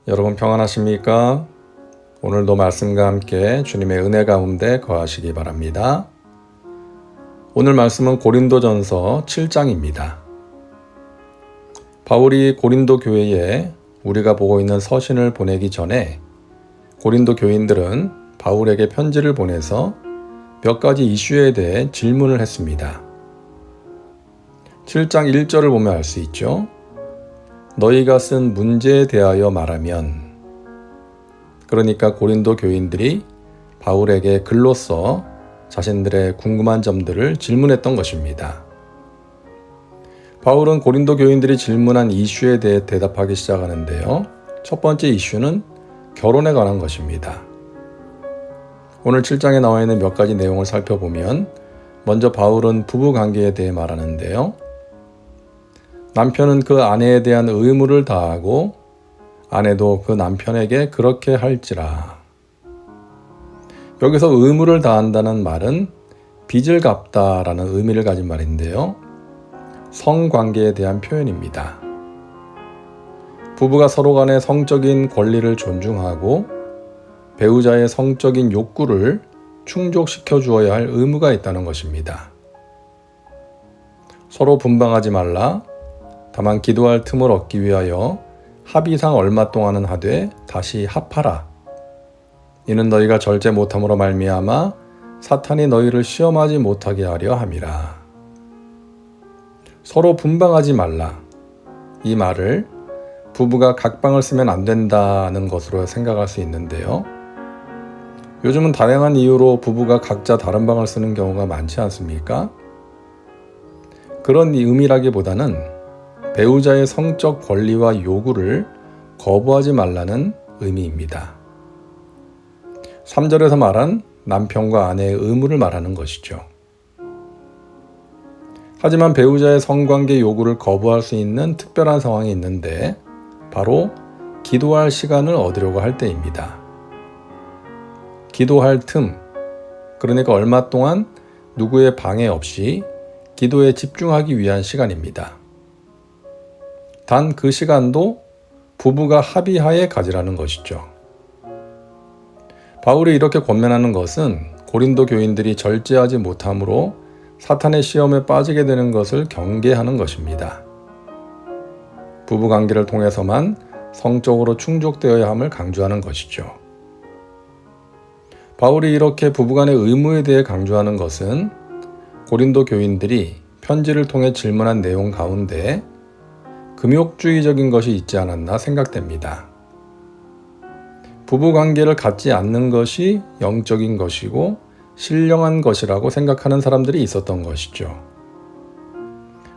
여러분 평안하십니까? 오늘도 말씀과 함께 주님의 은혜 가운데 거하시기 바랍니다. 오늘 말씀은 고린도전서 7장입니다. 바울이 고린도 교회에 우리가 보고 있는 서신을 보내기 전에 고린도 교인들은 바울에게 편지를 보내서 몇 가지 이슈에 대해 질문을 했습니다. 7장 1절을 보면 알 수 있죠. 너희가 쓴 문제에 대하여 말하면, 그러니까 고린도 교인들이 바울에게 글로써 자신들의 궁금한 점들을 질문했던 것입니다. 바울은 고린도 교인들이 질문한 이슈에 대해 대답하기 시작하는데요. 첫 번째 이슈는 결혼에 관한 것입니다. 오늘 7장에 나와 있는 몇 가지 내용을 살펴보면 먼저 바울은 부부 관계에 대해 말하는데요. 남편은 그 아내에 대한 의무를 다하고 아내도 그 남편에게 그렇게 할지라. 여기서 의무를 다한다는 말은 빚을 갚다라는 의미를 가진 말인데요. 성관계에 대한 표현입니다. 부부가 서로 간의 성적인 권리를 존중하고 배우자의 성적인 욕구를 충족시켜 주어야 할 의무가 있다는 것입니다. 서로 분방하지 말라. 다만 기도할 틈을 얻기 위하여 합의상 얼마 동안은 하되 다시 합하라. 이는 너희가 절제 못함으로 말미암아 사탄이 너희를 시험하지 못하게 하려 함이라. 서로 분방하지 말라. 이 말을 부부가 각방을 쓰면 안 된다는 것으로 생각할 수 있는데요. 요즘은 다양한 이유로 부부가 각자 다른 방을 쓰는 경우가 많지 않습니까? 그런 의미라기보다는 배우자의 성적 권리와 요구를 거부하지 말라는 의미입니다. 3절에서 말한 남편과 아내의 의무를 말하는 것이죠. 하지만 배우자의 성관계 요구를 거부할 수 있는 특별한 상황이 있는데 바로 기도할 시간을 얻으려고 할 때입니다. 기도할 틈, 그러니까 얼마 동안 누구의 방해 없이 기도에 집중하기 위한 시간입니다. 단 그 시간도 부부가 합의하에 가지라는 것이죠. 바울이 이렇게 권면하는 것은 고린도 교인들이 절제하지 못함으로 사탄의 시험에 빠지게 되는 것을 경계하는 것입니다. 부부 관계를 통해서만 성적으로 충족되어야 함을 강조하는 것이죠. 바울이 이렇게 부부간의 의무에 대해 강조하는 것은 고린도 교인들이 편지를 통해 질문한 내용 가운데 금욕주의적인 것이 있지 않았나 생각됩니다. 부부관계를 갖지 않는 것이 영적인 것이고 신령한 것이라고 생각하는 사람들이 있었던 것이죠.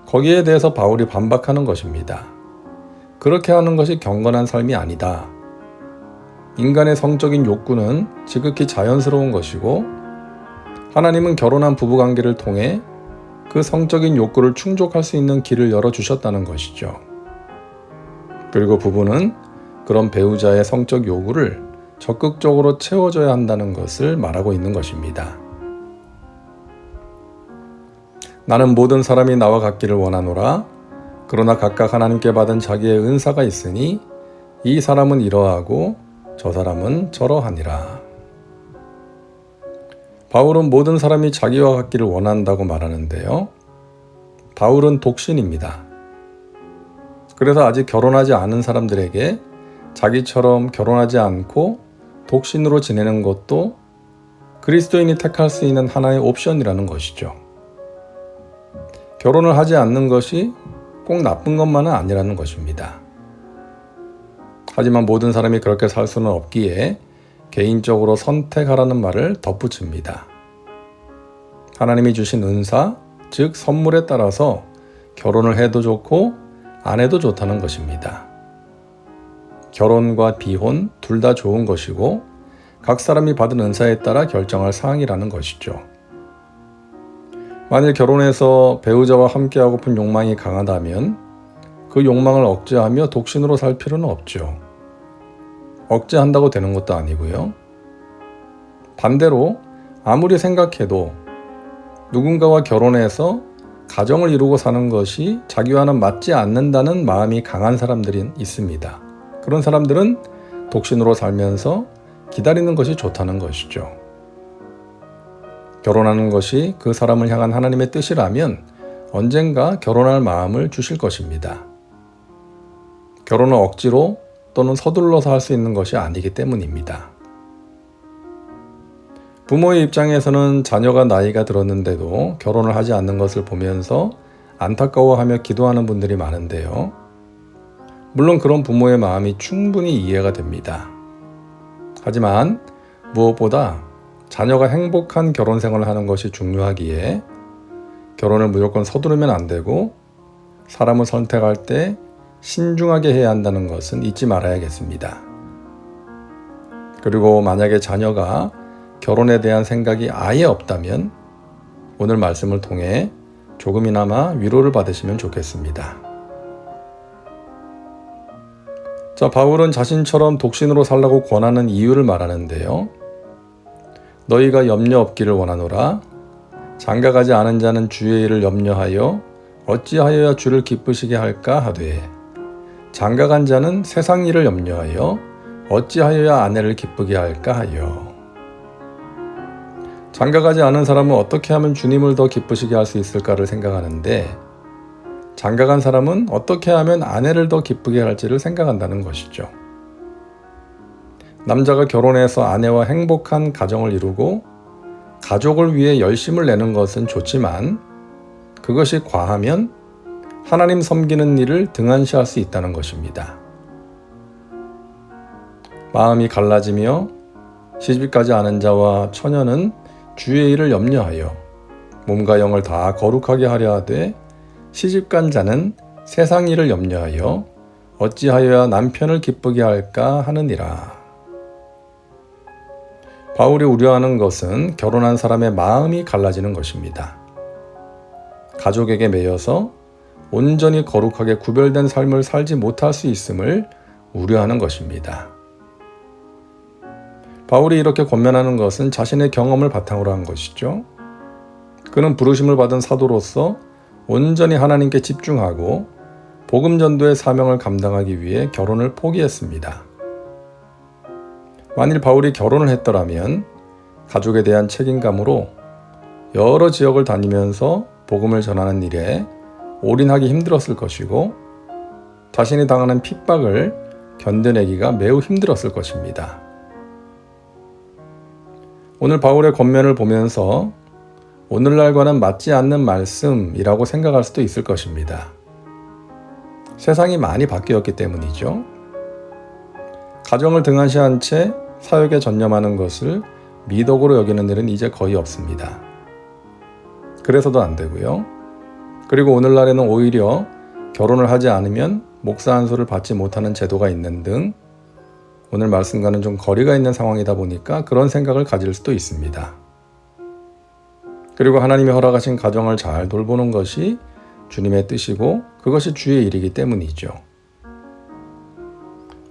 거기에 대해서 바울이 반박하는 것입니다. 그렇게 하는 것이 경건한 삶이 아니다. 인간의 성적인 욕구는 지극히 자연스러운 것이고 하나님은 결혼한 부부관계를 통해 그 성적인 욕구를 충족할 수 있는 길을 열어주셨다는 것이죠. 그리고 부부는 그런 배우자의 성적 요구를 적극적으로 채워줘야 한다는 것을 말하고 있는 것입니다. 나는 모든 사람이 나와 같기를 원하노라. 그러나 각각 하나님께 받은 자기의 은사가 있으니 이 사람은 이러하고 저 사람은 저러하니라. 바울은 모든 사람이 자기와 같기를 원한다고 말하는데요. 바울은 독신입니다. 그래서 아직 결혼하지 않은 사람들에게 자기처럼 결혼하지 않고 독신으로 지내는 것도 그리스도인이 택할 수 있는 하나의 옵션이라는 것이죠. 결혼을 하지 않는 것이 꼭 나쁜 것만은 아니라는 것입니다. 하지만 모든 사람이 그렇게 살 수는 없기에 개인적으로 선택하라는 말을 덧붙입니다. 하나님이 주신 은사, 즉 선물에 따라서 결혼을 해도 좋고 안 해도 좋다는 것입니다. 결혼과 비혼 둘 다 좋은 것이고 각 사람이 받은 은사에 따라 결정할 사항이라는 것이죠. 만일 결혼해서 배우자와 함께하고픈 욕망이 강하다면 그 욕망을 억제하며 독신으로 살 필요는 없죠. 억제한다고 되는 것도 아니고요. 반대로 아무리 생각해도 누군가와 결혼해서 가정을 이루고 사는 것이 자기와는 맞지 않는다는 마음이 강한 사람들이 있습니다. 그런 사람들은 독신으로 살면서 기다리는 것이 좋다는 것이죠. 결혼하는 것이 그 사람을 향한 하나님의 뜻이라면 언젠가 결혼할 마음을 주실 것입니다. 결혼은 억지로 또는 서둘러서 할 수 있는 것이 아니기 때문입니다. 부모의 입장에서는 자녀가 나이가 들었는데도 결혼을 하지 않는 것을 보면서 안타까워하며 기도하는 분들이 많은데요. 물론 그런 부모의 마음이 충분히 이해가 됩니다. 하지만 무엇보다 자녀가 행복한 결혼 생활을 하는 것이 중요하기에 결혼을 무조건 서두르면 안 되고 사람을 선택할 때 신중하게 해야 한다는 것은 잊지 말아야겠습니다. 그리고 만약에 자녀가 결혼에 대한 생각이 아예 없다면 오늘 말씀을 통해 조금이나마 위로를 받으시면 좋겠습니다. 자, 바울은 자신처럼 독신으로 살라고 권하는 이유를 말하는데요. 너희가 염려 없기를 원하노라. 장가가지 않은 자는 주의 일을 염려하여 어찌하여야 주를 기쁘시게 할까 하되 장가간 자는 세상 일을 염려하여 어찌하여야 아내를 기쁘게 할까 하여. 장가가지 않은 사람은 어떻게 하면 주님을 더 기쁘시게 할 수 있을까를 생각하는데 장가간 사람은 어떻게 하면 아내를 더 기쁘게 할지를 생각한다는 것이죠. 남자가 결혼해서 아내와 행복한 가정을 이루고 가족을 위해 열심을 내는 것은 좋지만 그것이 과하면 하나님 섬기는 일을 등한시할 수 있다는 것입니다. 마음이 갈라지며 시집가지 않은 자와 처녀는 주의 일을 염려하여 몸과 영을 다 거룩하게 하려 하되 시집간 자는 세상 일을 염려하여 어찌하여야 남편을 기쁘게 할까 하느니라. 바울이 우려하는 것은 결혼한 사람의 마음이 갈라지는 것입니다. 가족에게 매여서 온전히 거룩하게 구별된 삶을 살지 못할 수 있음을 우려하는 것입니다. 바울이 이렇게 권면하는 것은 자신의 경험을 바탕으로 한 것이죠. 그는 부르심을 받은 사도로서 온전히 하나님께 집중하고 복음 전도의 사명을 감당하기 위해 결혼을 포기했습니다. 만일 바울이 결혼을 했더라면 가족에 대한 책임감으로 여러 지역을 다니면서 복음을 전하는 일에 올인하기 힘들었을 것이고 자신이 당하는 핍박을 견뎌내기가 매우 힘들었을 것입니다. 오늘 바울의 권면을 보면서 오늘날과는 맞지 않는 말씀이라고 생각할 수도 있을 것입니다. 세상이 많이 바뀌었기 때문이죠. 가정을 등한시한 채 사역에 전념하는 것을 미덕으로 여기는 일은 이제 거의 없습니다. 그래서도 안 되고요. 그리고 오늘날에는 오히려 결혼을 하지 않으면 목사 안수를 받지 못하는 제도가 있는 등 오늘 말씀과는 좀 거리가 있는 상황이다 보니까 그런 생각을 가질 수도 있습니다. 그리고 하나님이 허락하신 가정을 잘 돌보는 것이 주님의 뜻이고 그것이 주의 일이기 때문이죠.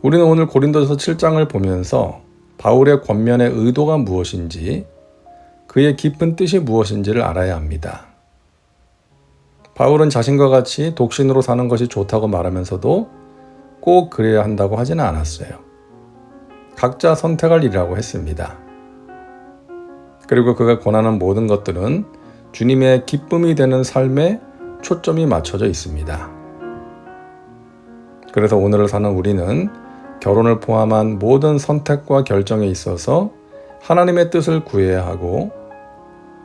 우리는 오늘 고린도서 7장을 보면서 바울의 권면의 의도가 무엇인지 그의 깊은 뜻이 무엇인지를 알아야 합니다. 바울은 자신과 같이 독신으로 사는 것이 좋다고 말하면서도 꼭 그래야 한다고 하지는 않았어요. 각자 선택할 일이라고 했습니다. 그리고 그가 권하는 모든 것들은 주님의 기쁨이 되는 삶에 초점이 맞춰져 있습니다. 그래서 오늘을 사는 우리는 결혼을 포함한 모든 선택과 결정에 있어서 하나님의 뜻을 구해야 하고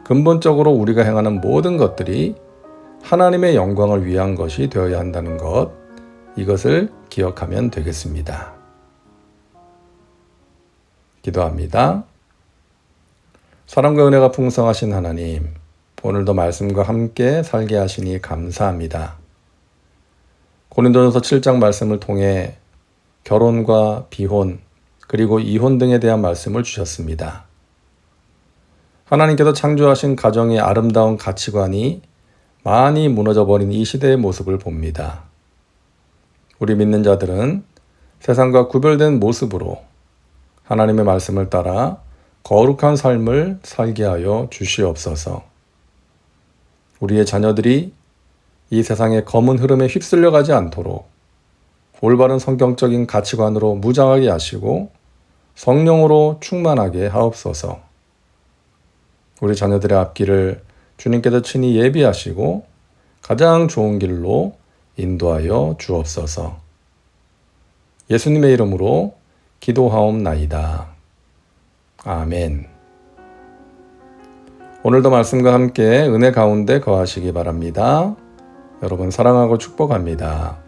근본적으로 우리가 행하는 모든 것들이 하나님의 영광을 위한 것이 되어야 한다는 것, 이것을 기억하면 되겠습니다. 기도합니다. 사랑과 은혜가 풍성하신 하나님, 오늘도 말씀과 함께 살게 하시니 감사합니다. 고린도전서 7장 말씀을 통해 결혼과 비혼, 그리고 이혼 등에 대한 말씀을 주셨습니다. 하나님께서 창조하신 가정의 아름다운 가치관이 많이 무너져버린 이 시대의 모습을 봅니다. 우리 믿는 자들은 세상과 구별된 모습으로 하나님의 말씀을 따라 거룩한 삶을 살게 하여 주시옵소서. 우리의 자녀들이 이 세상의 검은 흐름에 휩쓸려 가지 않도록 올바른 성경적인 가치관으로 무장하게 하시고 성령으로 충만하게 하옵소서. 우리 자녀들의 앞길을 주님께서 친히 예비하시고 가장 좋은 길로 인도하여 주옵소서. 예수님의 이름으로 기도하옵나이다. 아멘. 오늘도 말씀과 함께 은혜 가운데 거하시기 바랍니다. 여러분 사랑하고 축복합니다.